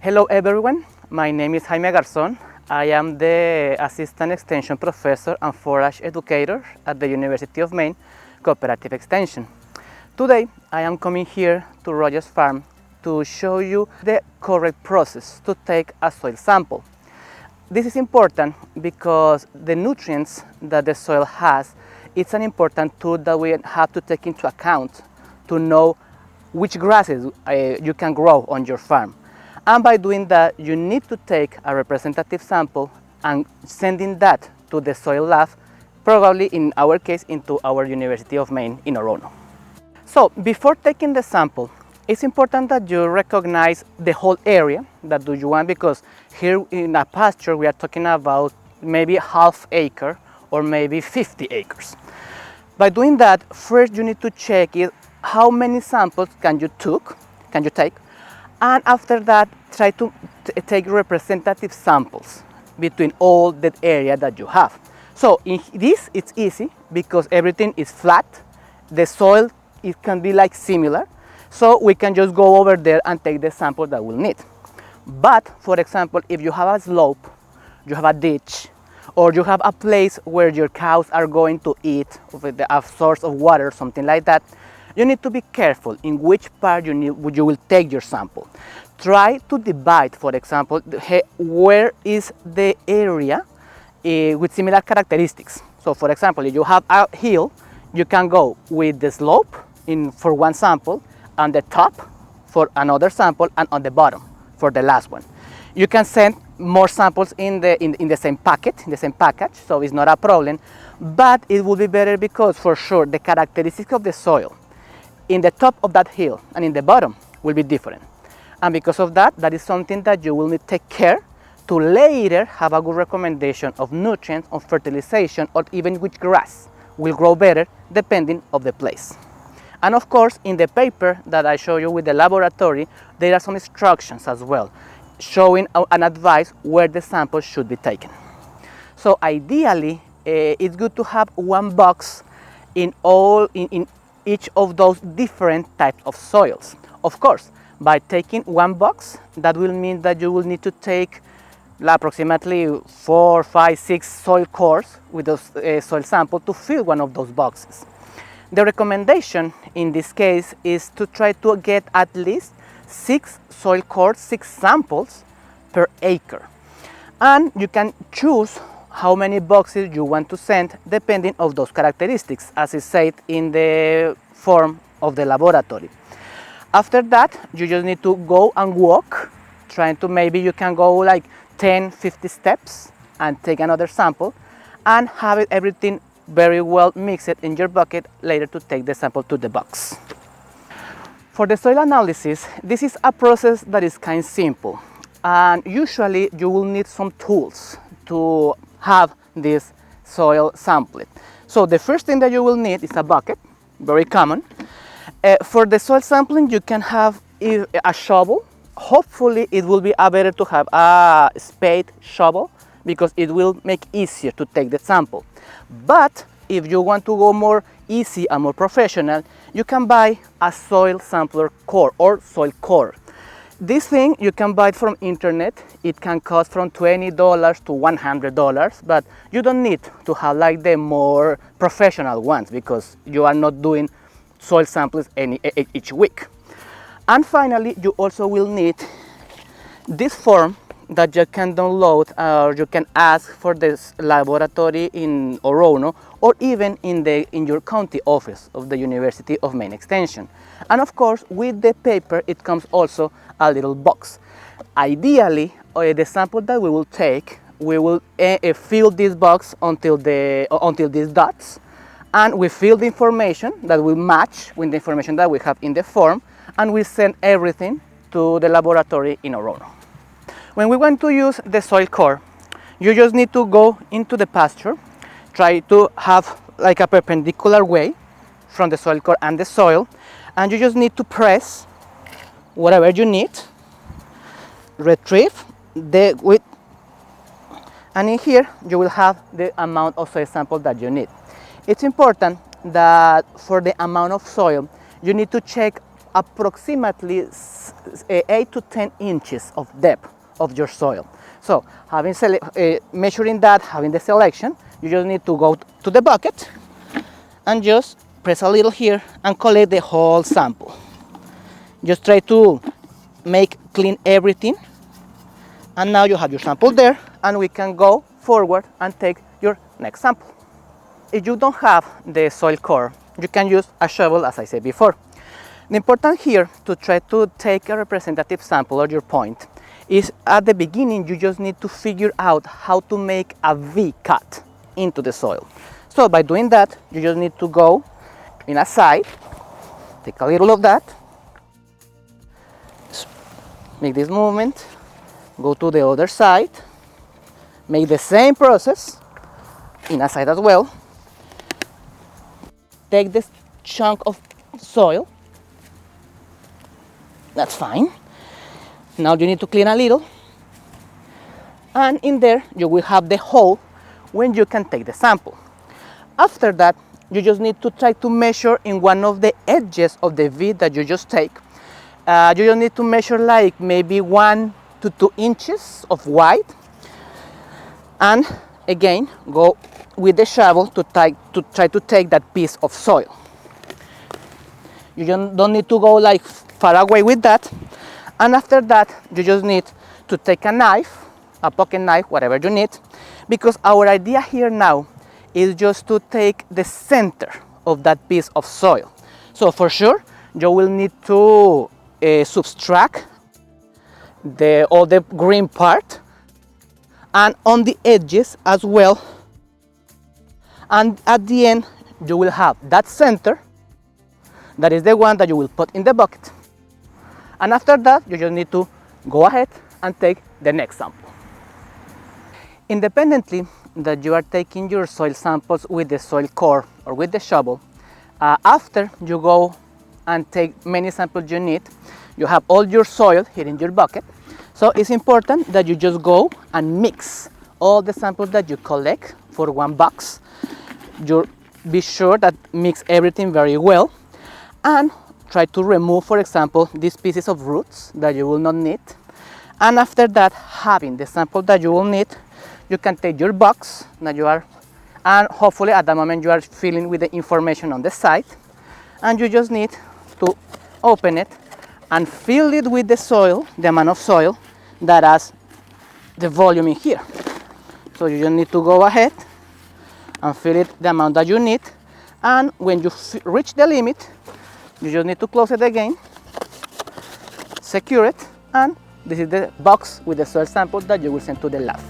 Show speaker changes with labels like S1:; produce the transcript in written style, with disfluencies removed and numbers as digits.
S1: Hello everyone, my name is Jaime Garzon. I am the Assistant Extension Professor and Forage Educator at the University of Maine, Cooperative Extension. Today I am coming here to Roger's farm to show you the correct process to take a soil sample. This is important because the nutrients that the soil has, it's an important tool that we have to take into account to know which grasses you can grow on your farm. And by doing that, you need to take a representative sample and sending that to the soil lab, probably in our case into our University of Maine in Orono. So before taking the sample, it's important that you recognize the whole area that do you want, because here in a pasture we are talking about maybe half acre or maybe 50 acres. By doing that, first you need to check how many samples can you take, and after that try to take representative samples between all that area that you have. So in this it's easy because everything is flat, the soil it can be like similar, so we can just go over there and take the sample that we'll need. But for example, if you have a slope, you have a ditch, or you have a place where your cows are going to eat with a source of water, something like that, you need to be careful in which part you will take your sample. Try to divide, for example, where is the area with similar characteristics. So for example, if you have a hill, you can go with the slope for one sample, on the top for another sample, and on the bottom for the last one. You can send more samples in the same package, so it's not a problem, but it will be better because for sure the characteristics of the soil in the top of that hill and in the bottom will be different. And because of that, that is something that you will need to take care to later have a good recommendation of nutrients, of fertilization, or even which grass will grow better depending of the place. And of course, in the paper that I show you with the laboratory, there are some instructions as well, showing an advice where the sample should be taken. So ideally, it's good to have one box in each of those different types of soils. Of course, by taking one box, that will mean that you will need to take approximately 4, 5, 6 soil cores with those soil sample to fill one of those boxes. The recommendation in this case is to try to get at least 6 soil cores, 6 samples per acre. And you can choose how many boxes you want to send depending on those characteristics, as is said in the form of the laboratory. After that, you just need to go and walk, trying to maybe you can go like 10, 50 steps and take another sample and have everything very well mixed in your bucket later to take the sample to the box. For the soil analysis, this is a process that is kind of simple, and usually you will need some tools to have this soil sampled. So the first thing that you will need is a bucket, very common. For the soil sampling, you can have a shovel. Hopefully it will be better to have a spade shovel because it will make easier to take the sample. But if you want to go more easy and more professional, you can buy a soil sampler core or soil core. This thing you can buy it from internet. It can cost from $20 to $100, but you don't need to have like the more professional ones because you are not doing soil samples each week. And finally, you also will need this form that you can download, or you can ask for this laboratory in Orono, or even in your county office of the University of Maine Extension. And of course, with the paper, it comes also a little box. Ideally, the sample that we will take, we will fill this box until these dots, and we fill the information that will match with the information that we have in the form, and we send everything to the laboratory in Orono. When we want to use the soil core, you just need to go into the pasture, try to have like a perpendicular way from the soil core and the soil, and you just need to press whatever you need, retrieve the width, and in here you will have the amount of soil sample that you need. It's important that for the amount of soil, you need to check approximately 8 to 10 inches of depth of your soil. So measuring that, having the selection, you just need to go to the bucket and just press a little here and collect the whole sample. Just try to clean everything, and now you have your sample there, and we can go forward and take your next sample. If you don't have the soil core, you can use a shovel, as I said before. The important here to try to take a representative sample of your point is at the beginning you just need to figure out how to make a V cut into the soil. So by doing that, you just need to go in a side, take a little of that, make this movement, go to the other side, make the same process in a side as well, take this chunk of soil, that's fine. Now you need to clean a little, and in there you will have the hole when you can take the sample. After that, you just need to try to measure in one of the edges of the V that you just take. You just need to measure like maybe 1 to 2 inches of wide, and again go with the shovel to try to take that piece of soil. You don't need to go like far away with that, and after that you just need to take a knife, a pocket knife, whatever you need, because our idea here now is just to take the center of that piece of soil. So for sure you will need to subtract all the green part, and on the edges as well, and at the end you will have that center, that is the one that you will put in the bucket. And after that you just need to go ahead and take the next sample. Independently that you are taking your soil samples with the soil core or with the shovel, after you go and take many samples you need, you have all your soil here in your bucket. So it's important that you just go and mix all the samples that you collect for one box. You be sure that mix everything very well, and try to remove, for example, these pieces of roots that you will not need. And after that, having the sample that you will need, you can take your box that you are, and hopefully at that moment you are filling with the information on the side, and you just need to open it and fill it with the soil, the amount of soil that has the volume in here. So you just need to go ahead and fill it the amount that you need, and when you reach the limit, you just need to close it again, secure it, and this is the box with the soil sample that you will send to the lab.